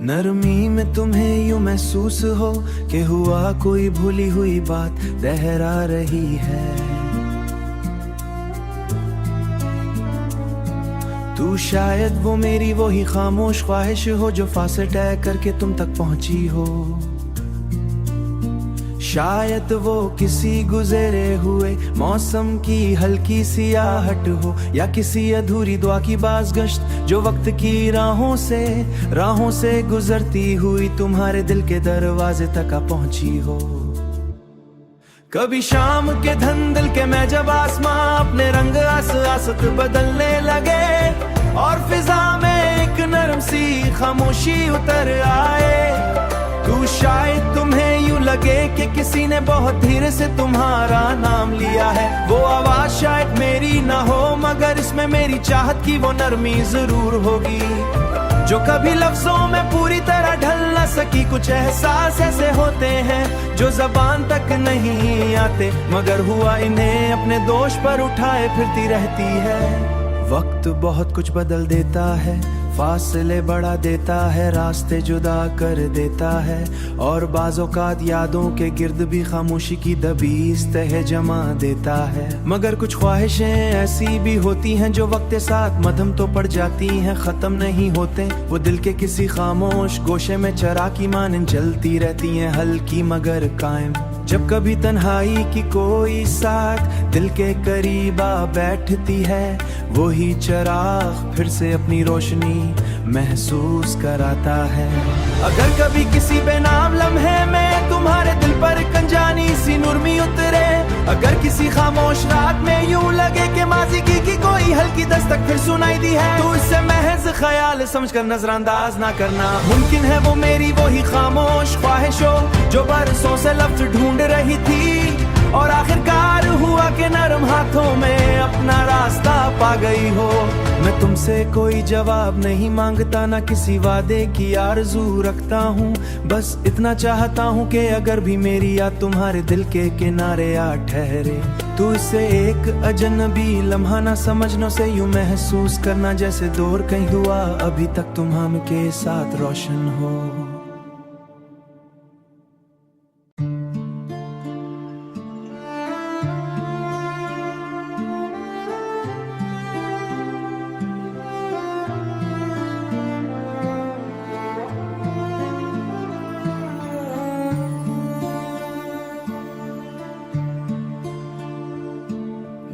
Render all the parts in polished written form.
नरमी में तुम्हें यूं महसूस हो कि हुआ कोई भूली हुई बात लहरा रही है। तू शायद वो मेरी वही खामोश ख्वाहिश हो जो फासले तय करके तुम तक पहुंची हो। शायद वो किसी गुजरे हुए मौसम की हल्की सी आहट हो, या किसी अधूरी दुआ की बाज़गश्त जो वक्त की राहों से गुजरती हुई तुम्हारे दिल के दरवाजे तक आ पहुंची हो। कभी शाम के धंधल के मैं जब आसमां अपने रंग आसत बदलने लगे और फिजा में एक नरम सी खामोशी उतर आए, तू शायद तुम्हें यूं लगे कि किसी ने बहुत धीरे से तुम्हारा नाम लिया है। वो आवाज शायद मेरी ना हो मगर इसमें मेरी चाहत की वो नरमी जरूर होगी जो कभी लफ्जों में पूरी तरह ढल न सकी। कुछ एहसास ऐसे होते हैं जो जबान तक नहीं आते मगर हुआ इन्हें अपने दोष पर उठाए फिरती रहती है। वक्त बहुत कुछ बदल देता है, फासले बढ़ा देता है, रास्ते जुदा कर देता है और बाज़-औक़ात यादों के गिर्द भी खामोशी की दबीज़ तह जमा देता है। मगर कुछ ख्वाहिशें ऐसी भी होती हैं जो वक्त के साथ मध्यम तो पड़ जाती हैं, ख़त्म नहीं होते। वो दिल के किसी खामोश गोशे में चिराग की मानन जलती रहती हैं, हल्की मगर कायम। जब कभी तन्हाई की कोई साथ दिल के करीब आ बैठती है, वही चिराग फिर से अपनी रोशनी महसूस कराता है। अगर कभी किसी बेनाम लम्हे में तुम्हारे दिल पर कंजानी सी नुरमी उतरे, अगर किसी खामोश रात में यूं लगे कि माज़ी की कोई हल्की दस्तक फिर सुनाई दी है, तो इससे महज ख्याल समझकर नजरअंदाज ना करना। मुमकिन है वो मेरी वही खामोश ख्वाहिश हो जो बरसों से लफ्ज ढूंढ रही थी और आखिरकार हुआ के नरम हाथों में अपना रास्ता पा गई हो। मैं तुमसे कोई जवाब नहीं मांगता, ना किसी वादे की आरज़ू रखता हूँ, बस इतना चाहता हूँ कि अगर भी मेरी याद तुम्हारे दिल के किनारे आ ठहरे, तो इसे एक अजनबी लम्हा ना समझना, से यूं महसूस करना जैसे दौर कहीं हुआ अभी तक तुम हम के साथ रोशन हो।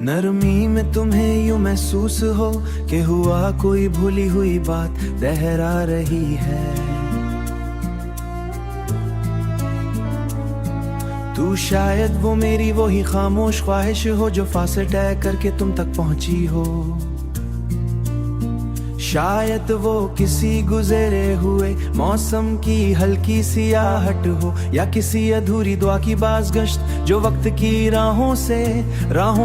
नरमी में तुम्हें यूं महसूस हो कि हुआ कोई भूली हुई बात लहरा रही है। तू शायद वो मेरी वही खामोश ख्वाहिश हो जो फासले तय करके तुम तक पहुंची हो। शायद वो किसी गुजरे हुए मौसम की हल्की सी आहट हो, या किसी अधूरी दुआ की बाज़गश्त जो वक्त की राहों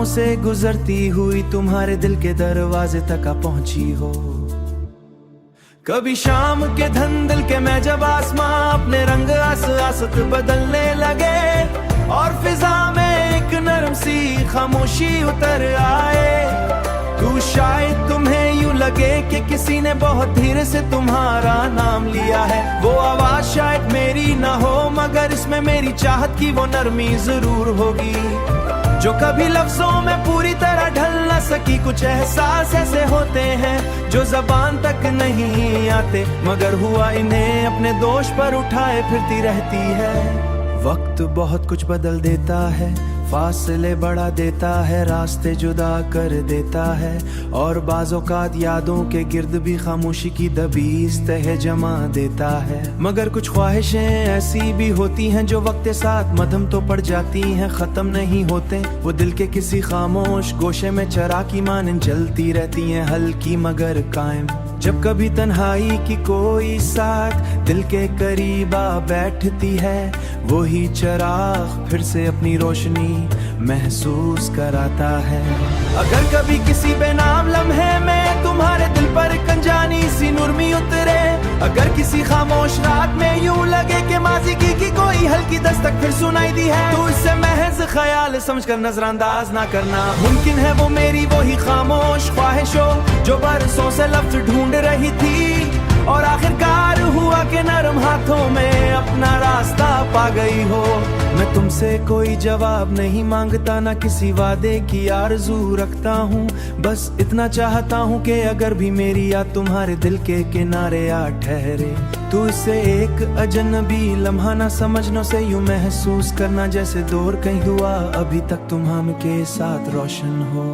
से गुजरती हुई तुम्हारे दिल के दरवाजे तक आ पहुंची हो। कभी शाम के धंधल के मैं जब आसमां अपने रंग आसत बदलने लगे और फिजा में एक नरम सी खामोशी उतर आए, तू शायद तुम्हें यूं लगे कि किसी ने बहुत धीरे से तुम्हारा नाम लिया है। वो आवाज शायद मेरी ना हो मगर इसमें मेरी चाहत की वो नरमी जरूर होगी जो कभी लफ्जों में पूरी तरह ढल न सकी। कुछ एहसास ऐसे होते हैं जो जबान तक नहीं आते मगर हुआ इन्हें अपने दोष पर उठाए फिरती रहती है। वक्त बहुत कुछ बदल देता है, फासले बढ़ा देता है, रास्ते जुदा कर देता है और बाज़-औक़ात यादों के गिर्द भी खामोशी की दबीज़ तह जमा देता है। मगर कुछ ख्वाहिशें ऐसी भी होती हैं जो वक्त के साथ मध्यम तो पड़ जाती हैं, ख़त्म नहीं होते। वो दिल के किसी खामोश गोशे में चिराग की मानन जलती रहती हैं, हल्की मगर कायम। जब कभी तन्हाई की कोई साथ दिल के करीब आ बैठती है, वही चिराग फिर से अपनी रोशनी महसूस कराता है। अगर कभी किसी बेनाम लम्हे में तुम्हारे दिल पर कंजानी सी नुरमी उतरे, अगर किसी खामोश रात में यूं लगे कि माज़ी की कोई हल्की दस्तक फिर सुनाई दी है, तो इससे महज ख्याल समझकर नजरअंदाज ना करना। मुमकिन है वो मेरी वही खामोश ख्वाहिश हो जो बरसों से लफ्ज ढूंढ रही थी और आखिरकार हुआ के नरम हाथों में अपना रास्ता पा गई हो। मैं तुमसे कोई जवाब नहीं मांगता, ना किसी वादे की आरज़ू रखता हूँ। बस इतना चाहता हूँ कि अगर भी मेरी याद तुम्हारे दिल के किनारे आ ठहरे, तो इसे एक अजनबी लम्हा ना समझना, से यूं महसूस करना जैसे दौर कहीं हुआ अभी तक तुम हम के साथ रोशन हो।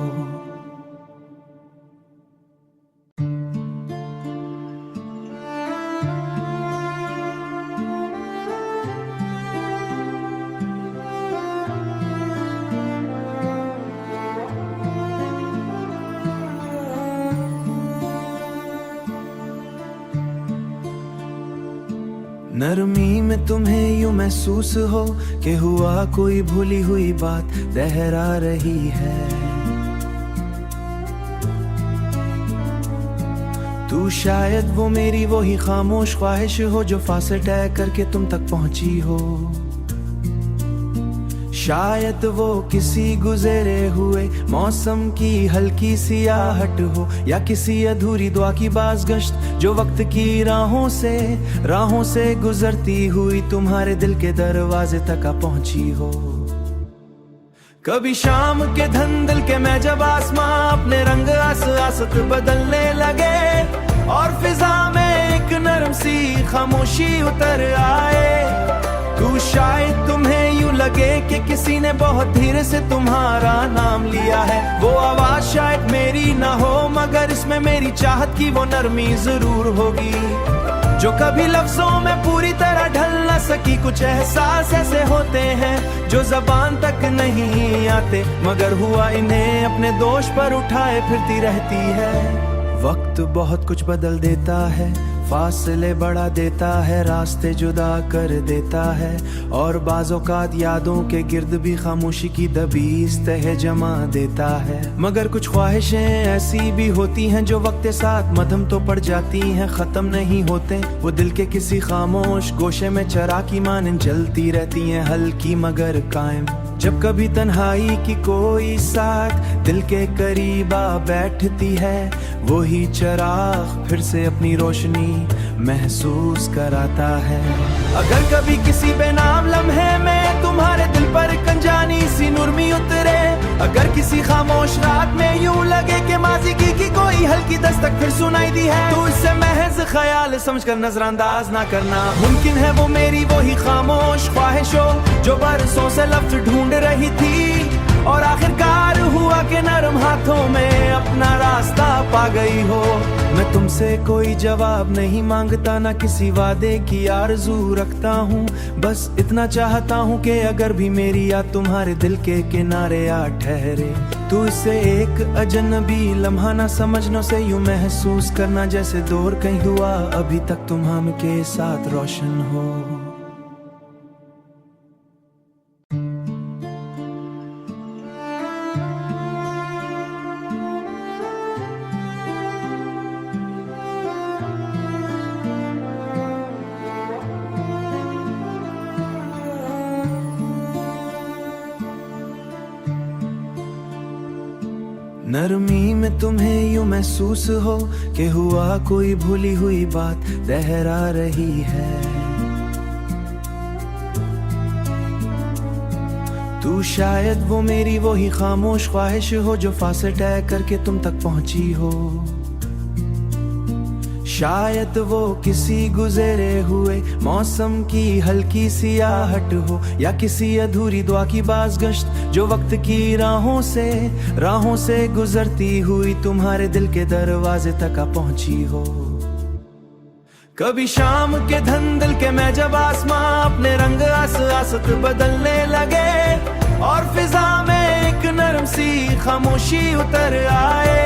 नरमी में तुम्हें यूं महसूस हो कि हुआ कोई भूली हुई बात दोहरा रही है। तू शायद वो मेरी वही खामोश ख्वाहिश हो जो फासले तय करके तुम तक पहुंची हो। शायद वो किसी गुजरे हुए मौसम की हल्की सी आहट हो, या किसी अधूरी दुआ की बाज़गश्त जो वक्त की राहों से गुजरती हुई तुम्हारे दिल के दरवाजे तक आ पहुंची हो। कभी शाम के धंधल के मैं जब आसमां अपने रंग आसत बदलने लगे, और फिजा में एक नरम सी खामोशी उतर आए, तू शायद तुम्हें यूं लगे कि किसी ने बहुत धीरे से तुम्हारा नाम लिया है। वो आवाज शायद मेरी ना हो, मगर इसमें मेरी चाहत की वो नरमी जरूर होगी, जो कभी लफ्जों में पूरी तरह ढल न सकी। कुछ एहसास ऐसे होते हैं जो जबान तक नहीं आते, मगर हुआ इन्हें अपने दोष पर उठाए फिरती रहती है। वक्त बहुत कुछ बदल देता है, फासले बढ़ा देता है, रास्ते जुदा कर देता है, और बाज़-औक़ात यादों के गिर्द भी खामोशी की दबीज़ तह जमा देता है। मगर कुछ ख्वाहिशें ऐसी भी होती हैं जो वक्त के साथ मधम तो पड़ जाती हैं, ख़त्म नहीं होते। वो दिल के किसी खामोश गोशे में चरा की मानन जलती रहती हैं, हल्की मगर कायम। जब कभी तन्हाई की कोई साथ दिल के करीब आ बैठती है, वही चराग फिर से अपनी रोशनी महसूस कराता है। अगर कभी किसी बेनाम लम्हे में तुम्हारे दिल पर कंजानी सी नुरमी उतरे, अगर किसी खामोश रात में यूं लगे कि माजी की कोई हल्की दस्तक फिर सुनाई दी है, तो इससे महज ख्याल समझकर नजरअंदाज ना करना। मुमकिन है वो मेरी वही खामोश ख्वाहिश हो जो बरसों से लफ्ज ढूंढ रही थी, और आखिरकार हुआ के नरम हाथों में अपना रास्ता पा गई हो। मैं तुमसे कोई जवाब नहीं मांगता, ना किसी वादे की आरज़ू रखता हूँ। बस इतना चाहता हूँ कि अगर भी मेरी याद तुम्हारे दिल के किनारे आ ठहरे, तो इसे एक अजनबी लम्हा ना समझना, से यूं महसूस करना जैसे दौर कहीं हुआ अभी तक तुम हम के साथ रोशन हो। नरमी में तुम्हें यूं महसूस हो कि हुआ कोई भूली हुई बात दोहरा रही है। तू शायद वो मेरी वही खामोश ख्वाहिश हो जो फासले तय करके तुम तक पहुंची हो। शायद वो किसी गुजरे हुए मौसम की हल्की सी आहट हो, या किसी अधूरी दुआ की बाज़गश्त जो वक्त की राहों से गुजरती हुई तुम्हारे दिल के दरवाजे तक आ पहुंची हो। कभी शाम के धंधल के मैं जब आसमां अपने रंग आसत बदलने लगे, और फिजा में एक नरम सी खामोशी उतर आए,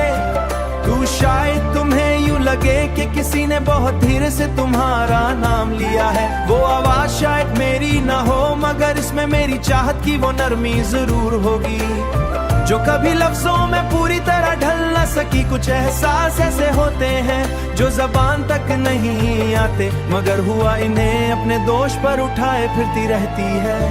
तू शायद तुम्हें यूं लगे कि किसी ने बहुत धीरे से तुम्हारा नाम लिया है। वो आवाज शायद मेरी ना हो, मगर इसमें मेरी चाहत की वो नरमी जरूर होगी, जो कभी लफ्जों में पूरी तरह ढल न सकी। कुछ एहसास ऐसे होते हैं जो जबान तक नहीं आते, मगर हुआ इन्हें अपने दोष पर उठाए फिरती रहती है।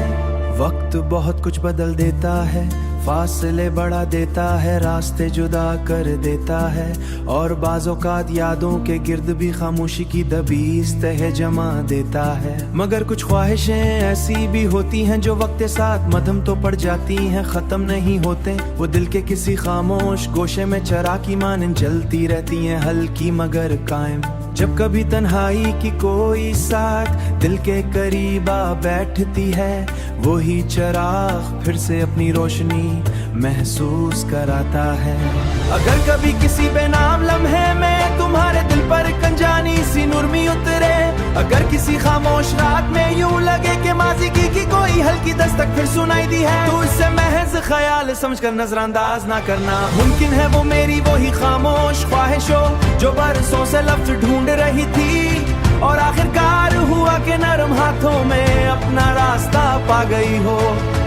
वक्त बहुत कुछ बदल देता है, फासले बढ़ा देता है, रास्ते जुदा कर देता है, और बाज़-औक़ात यादों के गिर्द भी खामोशी की दबीज़ तह जमा देता है। मगर कुछ ख्वाहिशें ऐसी भी होती हैं जो वक्त साथ मधम तो पड़ जाती हैं, ख़त्म नहीं होते वो दिल के किसी खामोश गोशे में चिराग की मानन जलती रहती हैं, हल्की मगर कायम। जब कभी तन्हाई की कोई साथ दिल के करीब आ बैठती है, वही चिराग फिर से अपनी रोशनी महसूस कराता है। अगर कभी किसी बेनाम लम्हे में तुम्हारे दिल पर कंजानी सी नुरमी उतरे, अगर किसी खामोश रात में यूं लगे कि माजी की कोई हल्की दस्तक फिर सुनाई दी है, तो इससे महज ख्याल समझकर नजरअंदाज ना करना। मुमकिन है वो मेरी वही खामोश ख्वाहिश हो जो बरसों से लफ्ज ढूंढ रही थी, और आखिरकार हुआ कि नरम हाथों में अपना रास्ता पा गई हो।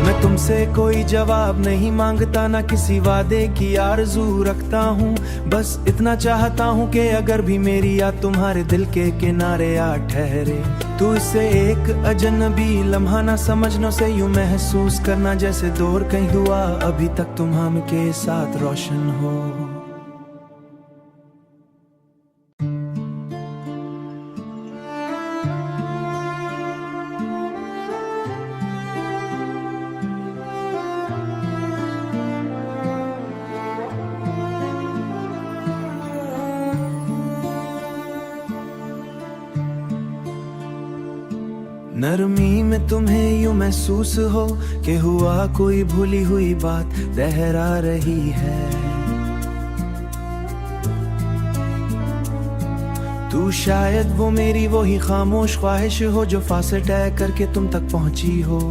मैं तुमसे कोई जवाब नहीं मांगता, ना किसी वादे की आरज़ू रखता हूँ, बस इतना चाहता हूँ कि अगर भी मेरी याद तुम्हारे दिल के किनारे आ ठहरे, तो इसे एक अजनबी लम्हा ना समझना, से यूं महसूस करना जैसे दूर कहीं हुआ अभी तक तुम हम के साथ रोशन हो। नरमी में तुम्हें यूं महसूस हो कि हुआ कोई भूली हुई बात लहरा रही है। तू शायद वो मेरी वही खामोश ख्वाहिश हो जो फासले तय करके तुम तक पहुंची हो।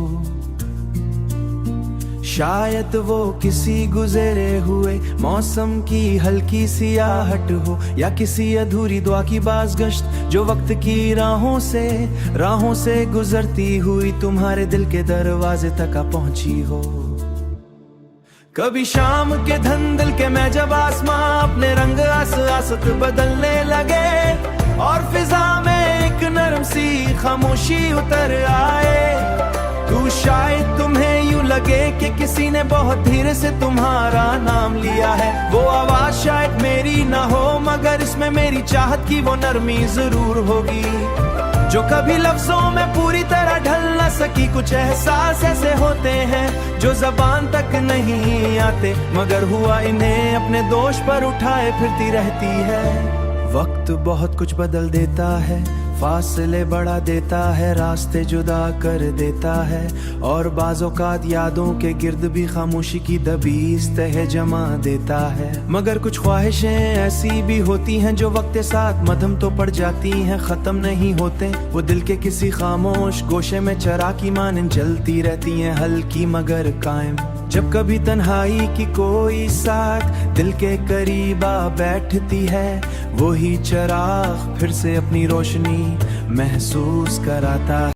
शायद वो किसी गुजरे हुए मौसम की हल्की सी आहट हो, या किसी अधूरी दुआ की बाज़गश्त जो वक्त की राहों से गुजरती हुई तुम्हारे दिल के दरवाजे तक आ पहुंची हो। कभी शाम के धंधल के मैं जब आसमां अपने रंग आसत बदलने लगे, और फिजा में एक नरम सी खामोशी उतर आए, तू शायद तुम्हें यूं लगे कि किसी ने बहुत धीरे से तुम्हारा नाम लिया है। वो आवाज शायद मेरी ना हो, मगर इसमें मेरी चाहत की वो नरमी जरूर होगी जो कभी लफ्जों में पूरी तरह ढल न सकी। कुछ एहसास ऐसे होते हैं जो जबान तक नहीं आते, मगर हुआ इन्हें अपने दोष पर उठाए फिरती रहती है। वक्त बहुत कुछ बदल देता है, फासले बढ़ा देता है, रास्ते जुदा कर देता है, और बाज़-औक़ात यादों के गिर्द भी खामोशी की दबीज़ तह जमा देता है। मगर कुछ ख्वाहिशें ऐसी भी होती हैं जो वक्त साथ मधम तो पड़ जाती हैं, ख़त्म नहीं होते वो दिल के किसी खामोश गोशे में चिराग की मानन जलती रहती हैं, हल्की मगर कायम। जब कभी तन्हाई की कोई साथ दिल के करीब आ बैठती है, वही चिराग फिर से अपनी रोशनी महसूस कराता है।